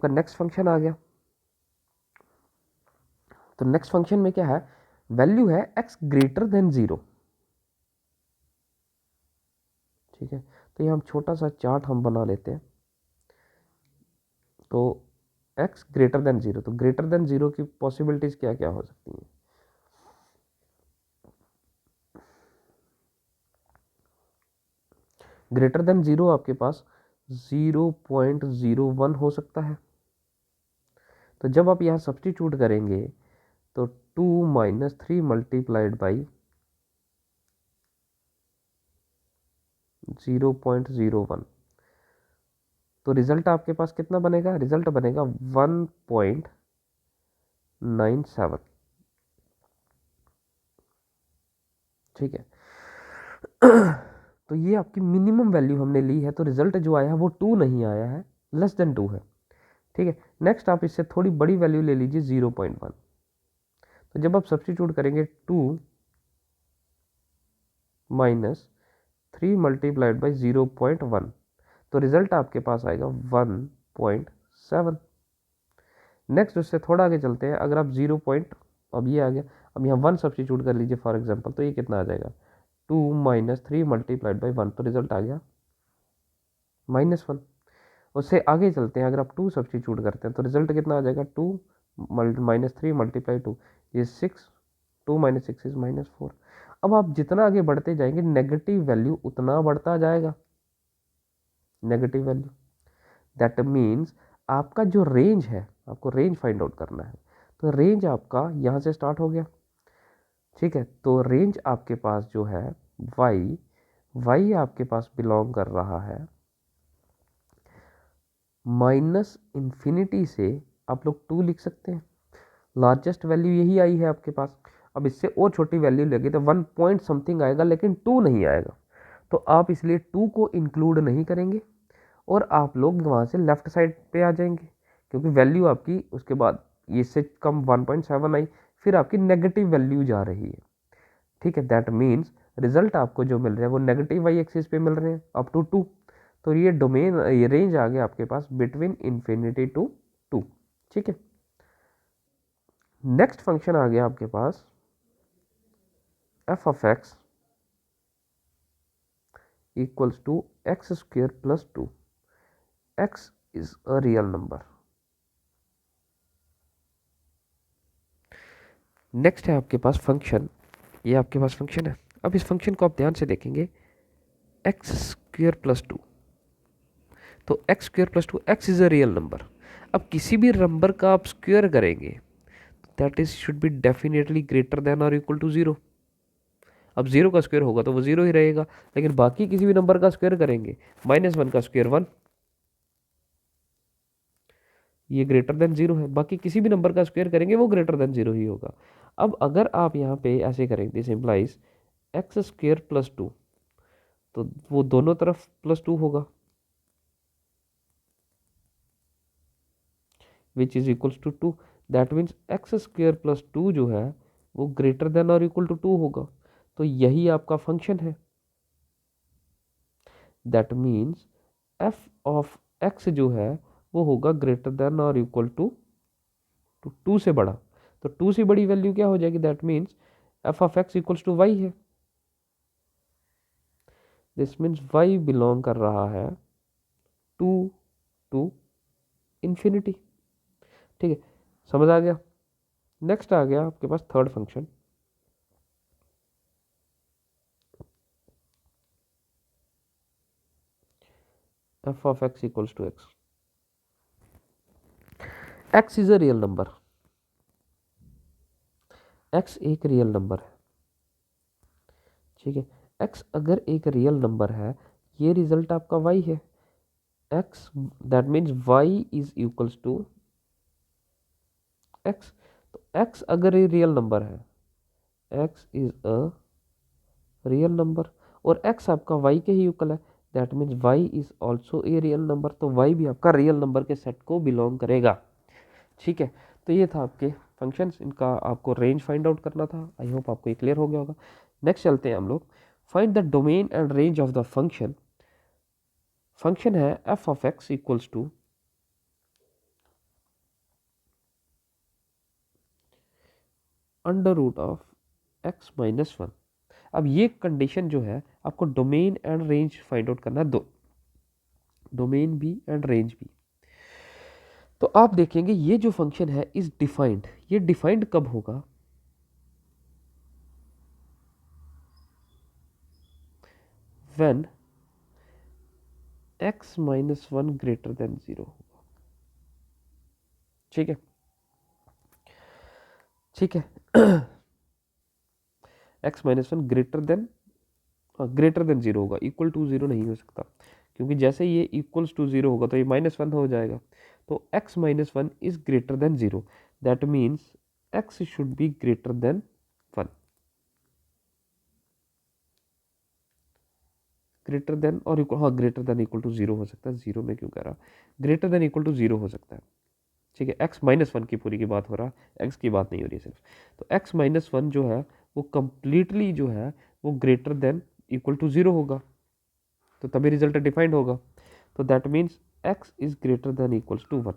आपका next function आ गया। तो नेक्स्ट फंक्शन में क्या है, वैल्यू है x ग्रेटर देन 0। ठीक है, तो ये हम छोटा सा चार्ट हम बना लेते हैं। तो x ग्रेटर देन 0, तो ग्रेटर देन 0 की पॉसिबिलिटीज क्या क्या हो सकती हैं। ग्रेटर देन 0 आपके पास 0.01 हो सकता है। तो जब आप यहाँ सब्स्टिट्यूट करेंगे तो 2 - 3 मल्टीप्लाइड बाई 0.01, तो रिजल्ट आपके पास कितना बनेगा, रिजल्ट बनेगा 1.97। ठीक है, तो ये आपकी मिनिमम वैल्यू हमने ली है, तो रिजल्ट जो आया है वो 2 नहीं आया है, लेस देन 2 है। ठीक है, नेक्स्ट आप इससे थोड़ी बड़ी वैल्यू ले लीजिए 0.1। तो जब आप सब्स्टिट्यूट करेंगे 2 - 3 मल्टीप्लाइड बाई 0.1, तो रिजल्ट आपके पास आएगा 1.7। नेक्स्ट उससे थोड़ा आगे चलते हैं, अगर आप 0 पॉइंट, अब ये आ गया, अब यहाँ 1 सब्स्टिट्यूट कर लीजिए फॉर एग्जांपल, तो ये कितना आ जाएगा 2 - 3 मल्टीप्लाइड बाई 1, तो रिजल्ट आ गया -1। उससे आगे चलते हैं, अगर आप 2 सब्स्टिट्यूट करते हैं तो रिजल्ट कितना आ जाएगा 2 - 3 मल्टीप्लाई 2, ये 6, 2 - 6 इज -4। अब आप जितना आगे बढ़ते जाएंगे नेगेटिव वैल्यू उतना बढ़ता जाएगा, नेगेटिव वैल्यू। दैट मीन्स आपका जो रेंज है, आपको रेंज फाइंड आउट करना है, तो रेंज आपका यहाँ से स्टार्ट हो गया। ठीक है, तो रेंज आपके पास जो है y आपके पास बिलोंग कर रहा है -∞ से, आप लोग 2 लिख सकते हैं, लार्जेस्ट वैल्यू यही आई है आपके पास। अब इससे और छोटी वैल्यू लगे तो 1 पॉइंट समथिंग आएगा, लेकिन 2 नहीं आएगा, तो आप इसलिए 2 को इंक्लूड नहीं करेंगे और आप लोग वहाँ से लेफ्ट साइड पे आ जाएंगे, क्योंकि वैल्यू आपकी उसके बाद इससे कम 1.7 आई, फिर आपकी नेगेटिव वैल्यू जा रही है। ठीक है, दैट मीन्स रिजल्ट आपको जो मिल रहे हैं वो नेगेटिव वाई एक्सिस पे मिल रहे हैं अप टू 2। तो ये डोमेन, ये रेंज आ गया आपके पास बिटवीन इन्फिनिटी टू 2। ठीक है, नेक्स्ट फंक्शन आ गया आपके पास f(x) equals to x² + 2। x is a real number. Next है आपके पास फंक्शन, ये आपके पास फंक्शन है। अब इस फंक्शन को आप ध्यान से देखेंगे, x² + 2, तो x² + 2, x is a real number. अब किसी भी नंबर का आप स्क्वायर करेंगे, that is should be definitely greater than और इक्वल टू 0। अब 0 का स्क्वायर होगा तो वो 0 ही रहेगा, लेकिन बाकी किसी भी नंबर का स्क्वायर करेंगे, -1 का स्क्वायर 1, ये ग्रेटर देन 0 है, बाकी किसी भी नंबर का स्क्वायर करेंगे वो ग्रेटर देन 0 ही होगा। अब अगर आप यहाँ पे ऐसे करेंगे, दिस इम्प्लाइज x² + 2, तो वो दोनों तरफ +2 होगा, which is equals to 2। That means x² + 2 जो है वो ग्रेटर देन और इक्वल टू 2 होगा, तो यही आपका फंक्शन है। That means f of x जो है वो होगा ग्रेटर देन और इक्वल टू 2 से बड़ा, तो 2 से बड़ी वैल्यू क्या हो जाएगी, that means f of x equals to y है। दिस मीन्स y बिलोंग कर रहा है 2 टू इन्फिनिटी। ठीक है, समझ आ गया। नेक्स्ट आ गया आपके पास third function, f of x equals to x। x is a real number, x एक रियल नंबर है। ठीक है, x अगर एक रियल नंबर है, ये रिजल्ट आपका y है, x, that means y is equals to x। तो x अगर ये रियल नंबर है, x is a real number, और x आपका y के ही इक्वल है, that means y is also a real number, तो y भी आपका रियल नंबर के सेट को बिलोंग करेगा। ठीक है, तो ये था आपके फंक्शंस, इनका आपको रेंज फाइंड आउट करना था। आई होप आपको ये क्लियर हो गया होगा। नेक्स्ट चलते हैं हम लोग, find the domain and range of the function. Function है f of x equals to under root of x minus 1। अब ये कंडीशन जो है आपको domain and range find out करना है, दो डोमेन भी एंड रेंज भी। तो आप देखेंगे ये जो फंक्शन है इज डिफाइंड, ये डिफाइंड कब होगा, when x minus 1 greater then 0 होगा। ठीक है, ठीक है। x माइनस 1 ग्रेटर देन 0 होगा, इक्वल टू 0 नहीं हो सकता, क्योंकि जैसे ये इक्वल्स टू 0 होगा तो ये -1 हो जाएगा। तो x minus 1 is greater then 0, that means x should be greater than 1। Greater than और इक्वल, हाँ ग्रेटर देन इक्वल टू 0 हो सकता है, 0 में क्यों कह रहा, ग्रेटर देन इक्वल टू 0 हो सकता है। ठीक है, x माइनस 1 की पूरी की बात हो रहा है, x की बात नहीं हो रही है सिर्फ। तो x माइनस 1 जो है वो कंप्लीटली जो है वो ग्रेटर देन इक्वल टू 0 होगा, तो तभी रिजल्ट डिफाइंड होगा। तो that means x is greater than equals to 1।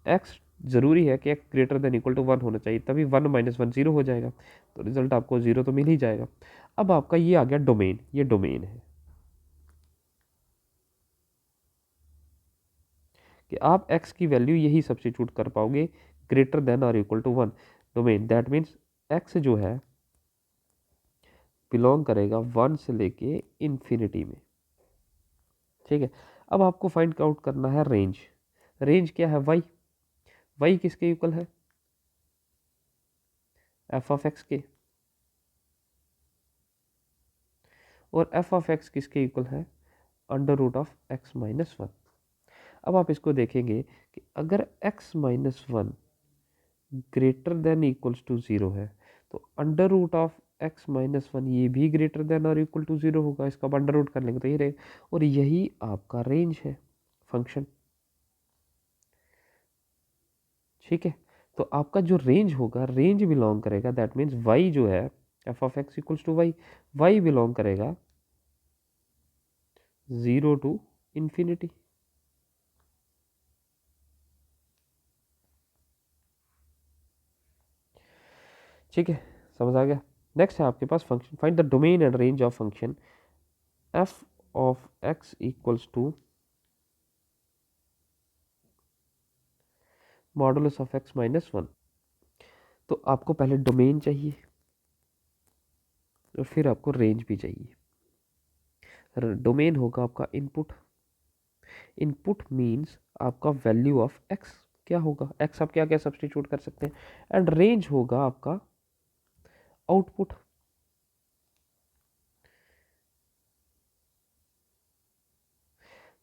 x जरूरी है कि x greater than equal to 1 होना चाहिए, तभी 1 माइनस 1 0 हो जाएगा, तो रिजल्ट आपको 0 तो मिल ही जाएगा। अब आपका ये आ गया डोमेन, ये डोमेन है कि आप x की वैल्यू यही सब्स्टिट्यूट कर पाओगे, ग्रेटर देन और equal to 1। Domain that means x जो है बिलोंग करेगा 1 से लेके इन्फिनिटी में। ठीक है, अब आपको फाइंड आउट करना है रेंज। रेंज क्या है, y किसके इक्वल है, f ऑफ x के, और f ऑफ x किसके इक्वल है, under root of x minus 1। अब आप इसको देखेंगे कि अगर x minus 1 greater than equals to 0 है तो under root of x minus 1 ये भी ग्रेटर देन और इक्वल टू 0 होगा, इसका अंडर रूट कर लेंगे तो ये रहेगा, और यही आपका रेंज है फंक्शन। ठीक है, तो आपका जो रेंज होगा, रेंज बिलोंग करेगा, दैट मीन्स y जो है f of x equals to y belong करेगा 0 टू इन्फिनिटी। ठीक है, समझ आ गया। नेक्स्ट है आपके पास function, find the domain and range of function f of x equals to modulus of x minus 1। तो आपको पहले डोमेन चाहिए और फिर आपको रेंज भी चाहिए। डोमेन होगा आपका इनपुट, इनपुट मीन्स आपका वैल्यू ऑफ x क्या होगा, x आप क्या क्या सब्स्टिट्यूट कर सकते हैं, एंड रेंज होगा आपका output.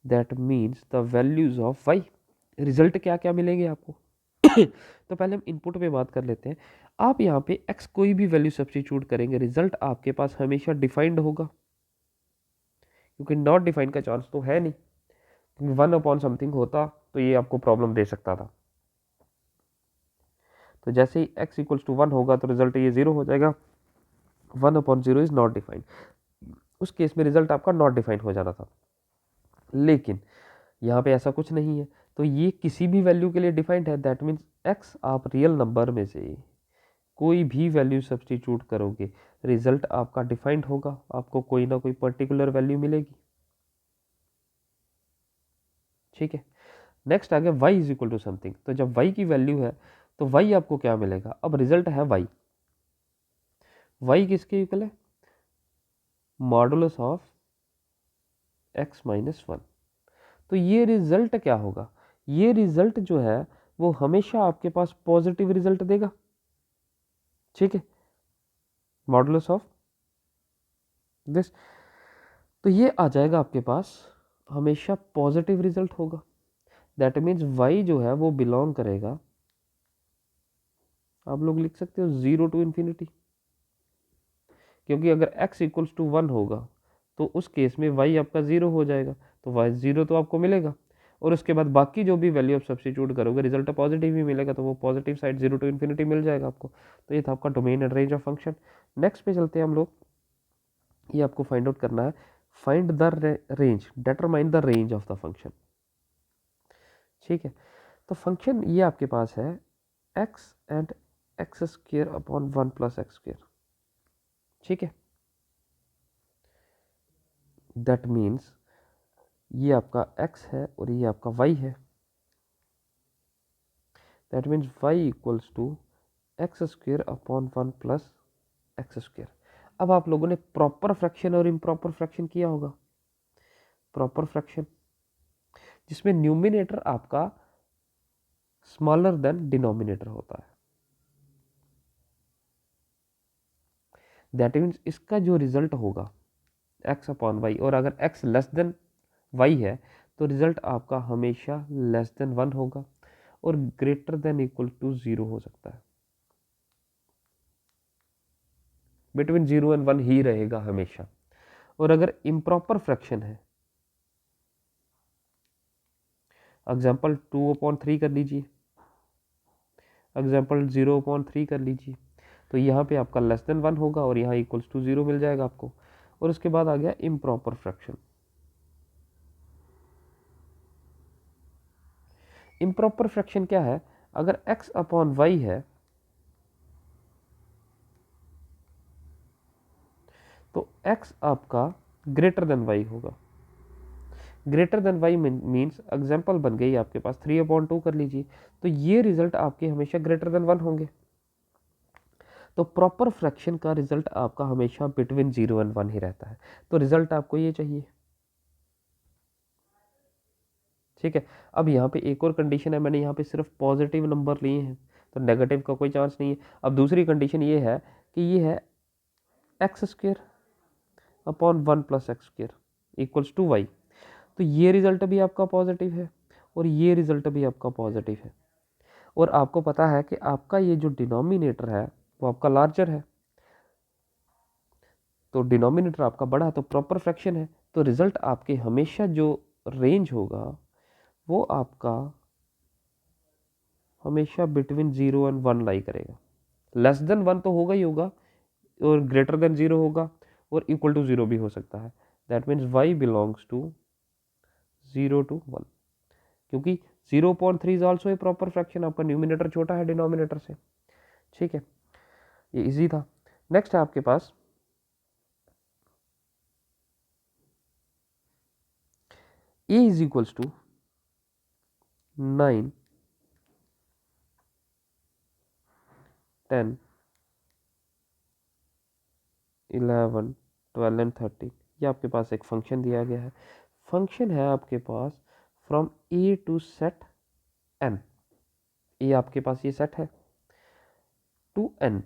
That means the values of y, result क्या क्या मिलेंगे आपको। तो पहले हम इनपुट पे बात कर लेते हैं। आप यहाँ पे x कोई भी वैल्यू सब्स्टिट्यूट करेंगे, रिजल्ट आपके पास हमेशा डिफाइंड होगा, क्योंकि नॉट डिफाइंड का चांस तो है नहीं, क्योंकि 1 अपॉन समथिंग होता तो ये आपको प्रॉब्लम दे सकता था। तो जैसे ही x इक्वल्स टू 1 होगा तो रिजल्ट ये 0 हो जाएगा, 1 अपॉन 0 इज नॉट डिफाइंड, उस केस में रिजल्ट आपका नॉट डिफाइंड हो जाना था। लेकिन यहाँ पे ऐसा कुछ नहीं है, तो ये किसी भी वैल्यू के लिए डिफाइंड है, दैट मीन्स x आप रियल नंबर में से कोई भी वैल्यू सब्स्टिट्यूट करोगे, रिजल्ट आपका डिफाइंड होगा, आपको कोई ना कोई पर्टिकुलर वैल्यू मिलेगी। ठीक है, नेक्स्ट आ गया y is equal to something. तो जब y की वैल्यू है तो y आपको क्या मिलेगा, अब रिजल्ट है y किसके इक्वल है, मॉडुलस ऑफ x माइनस 1। तो ये रिजल्ट क्या होगा, ये रिजल्ट जो है वो हमेशा आपके पास पॉजिटिव रिजल्ट देगा। ठीक है, मॉडुलस ऑफ दिस, तो ये आ जाएगा आपके पास हमेशा पॉजिटिव रिजल्ट होगा। दैट मीन्स y जो है वो बिलोंग करेगा, आप लोग लिख सकते हो 0 टू इन्फिनिटी, क्योंकि अगर x इक्वल्स टू 1 होगा तो उस केस में y आपका 0 हो जाएगा, तो y 0 तो आपको मिलेगा, और उसके बाद बाकी जो भी वैल्यू आप सब्स्टिट्यूट करोगे रिजल्ट पॉजिटिव ही मिलेगा, तो वो पॉजिटिव साइड 0 टू इन्फिनिटी मिल जाएगा आपको। तो ये था आपका domain and range of function. Next पे चलते हैं हम लोग, ये आपको फाइंड आउट करना है, find the range, determine the range of the function. ठीक है, तो फंक्शन ये आपके पास है x and x square upon 1 plus X square. ठीक है, दैट मीन्स ये आपका x है और ये आपका y है। That means y equals to X square upon 1 plus X square. अब आप लोगों ने प्रॉपर फ्रैक्शन और इम्प्रॉपर फ्रैक्शन किया होगा। प्रॉपर फ्रैक्शन जिसमें न्यूमिनेटर आपका स्मॉलर देन डिनोमिनेटर होता है। दैट मीन्स इसका जो रिजल्ट होगा x अपॉन वाई, और अगर x लेस देन y है तो रिजल्ट आपका हमेशा लेस देन 1 होगा और ग्रेटर देन इक्वल टू 0 हो सकता है। बिटवीन 0 एंड 1 ही रहेगा हमेशा। और अगर इम्प्रॉपर फ्रैक्शन है, एग्जाम्पल 2/3 कर लीजिए, एग्जाम्पल 0/3 कर लीजिए, तो यहाँ पे आपका लेस देन 1 होगा और यहाँ इक्वल्स टू 0 मिल जाएगा आपको। और उसके बाद आ गया इम्प्रॉपर फ्रैक्शन। इम्प्रॉपर फ्रैक्शन क्या है? अगर x अपॉन वाई है तो x आपका ग्रेटर देन y होगा। Greater then y means example बन गई आपके पास 3/2 कर लीजिए, तो ये रिजल्ट आपके हमेशा ग्रेटर देन 1 होंगे। तो प्रॉपर फ्रैक्शन का रिजल्ट आपका हमेशा बिटवीन 0 एंड 1 ही रहता है। तो रिजल्ट आपको ये चाहिए। ठीक है, अब यहाँ पे एक और कंडीशन है, मैंने यहाँ पे सिर्फ पॉजिटिव नंबर लिए हैं तो नेगेटिव का कोई चांस नहीं है। अब दूसरी कंडीशन ये है कि ये है X square upon 1 plus X square equals to Y, तो ये रिजल्ट भी आपका पॉजिटिव है और ये रिजल्ट भी आपका पॉजिटिव है। और आपको पता है कि आपका ये जो डिनोमिनेटर है वो आपका लार्जर है, तो डिनोमिनेटर आपका बड़ा है तो प्रॉपर फ्रैक्शन है, तो रिजल्ट आपके हमेशा जो रेंज होगा वो आपका हमेशा बिटवीन 0 एंड 1 लाई करेगा। लेस देन 1 तो होगा ही होगा और ग्रेटर देन 0 होगा और इक्वल टू 0 भी हो सकता है। That means y belongs to 0 to 1, क्योंकि 0/3 is also a proper fraction. आपका न्यूमिनेटर छोटा है डिनोमिनेटर से। ठीक है, ये इजी था। नेक्स्ट है आपके पास a is equals to 9, 10, 11, 12 and 13। ये आपके पास एक फंक्शन दिया गया है। फंक्शन है आपके पास from a to set n। ये आपके पास ये सेट है टू n।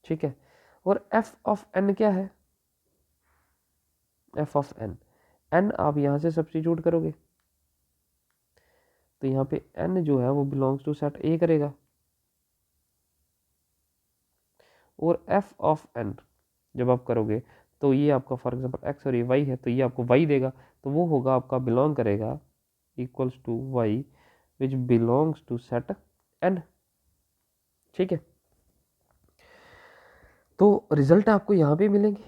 ठीक है, और f ऑफ n क्या है? f ऑफ n, n आप यहां से सब्स्टिट्यूट करोगे तो यहाँ पे n जो है वो बिलोंग्स टू सेट a करेगा, और f ऑफ n जब आप करोगे तो ये आपका फॉर एग्जांपल x और ये y है तो ये आपको y देगा, तो वो होगा आपका बिलोंग करेगा equals to y which belongs to set n। ठीक है, तो रिजल्ट आपको यहाँ पे मिलेंगे,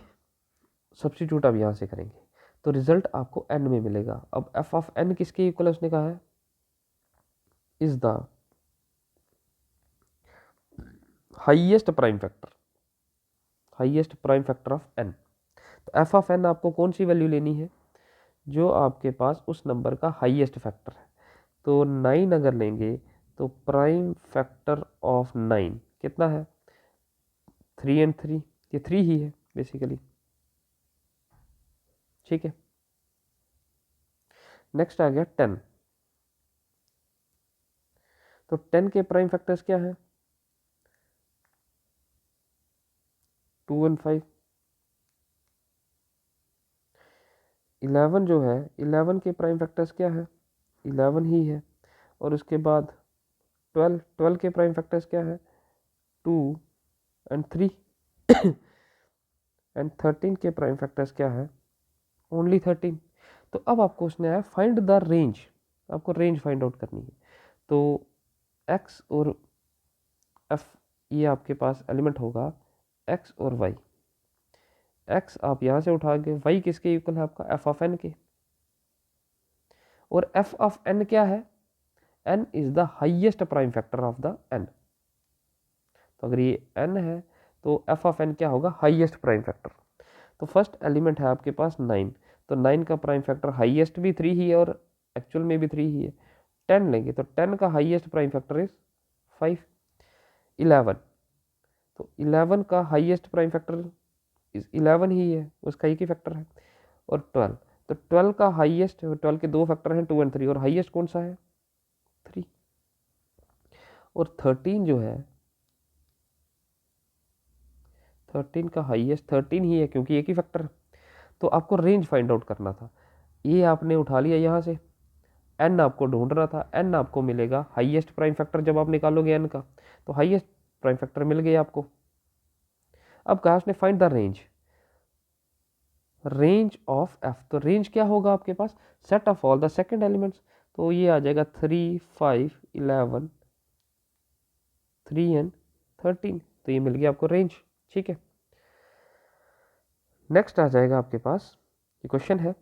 सब्स्टिट्यूट आप यहाँ से करेंगे तो रिजल्ट आपको n में मिलेगा। अब f ऑफ n किसके इक्वल उसने कहा है? Is the highest prime factor, highest prime factor of n। तो f ऑफ n आपको कौन सी वैल्यू लेनी है? जो आपके पास उस नंबर का हाईएस्ट फैक्टर है। तो 9 अगर लेंगे तो प्राइम फैक्टर ऑफ 9 कितना है? 3 एंड 3, ये 3 ही है बेसिकली। ठीक है, नेक्स्ट आ गया 10। तो 10 के प्राइम फैक्टर्स क्या है? 2 एंड 5। 11 जो है, 11 के प्राइम फैक्टर्स क्या है? 11 ही है। और उसके बाद 12, 12 के प्राइम फैक्टर्स क्या है? 2 एंड 3। एंड 13 के प्राइम फैक्टर्स क्या है? ओनली 13। तो अब आपको उसने आया फाइंड द रेंज, आपको रेंज फाइंड आउट करनी है। तो x और f ये आपके पास एलिमेंट होगा x और y। x आप यहाँ से उठाओगे, y किसके इक्वल है आपका? f ऑफ n के। और f ऑफ n क्या है? n is the highest prime factor of the n। अगर ये n है तो f ऑफ n क्या होगा, हाईएस्ट प्राइम फैक्टर। तो फर्स्ट एलिमेंट है आपके पास 9, तो 9 का प्राइम फैक्टर हाईएस्ट भी 3 ही है और एक्चुअल में भी 3 ही है। 10 लेंगे तो 10 का हाईएस्ट प्राइम फैक्टर इज 5। 11, तो 11 का हाईएस्ट प्राइम फैक्टर इज 11 ही है, उसका एक ही फैक्टर है। और 12, तो 12 का हाईएस्ट, 12 के दो फैक्टर हैं 2 और 3, और हाईएस्ट कौन सा है, 3। और 13 जो है, 13 का हाईएस्ट 13 ही है क्योंकि एक ही फैक्टर है। तो आपको रेंज फाइंड आउट करना था, ये आपने उठा लिया यहाँ से, n आपको ढूंढना था, n आपको मिलेगा हाईएस्ट प्राइम फैक्टर जब आप निकालोगे n का, तो हाईएस्ट प्राइम फैक्टर मिल गया आपको। अब कहा उसने find the range, range of f, तो रेंज क्या होगा आपके पास, set of all the second elements, तो ये आ जाएगा 3, 5, 11, 3 एंड 13, तो ये मिल गया आपको रेंज। ठीक है, नेक्स्ट आ जाएगा आपके पास, ये क्वेश्चन है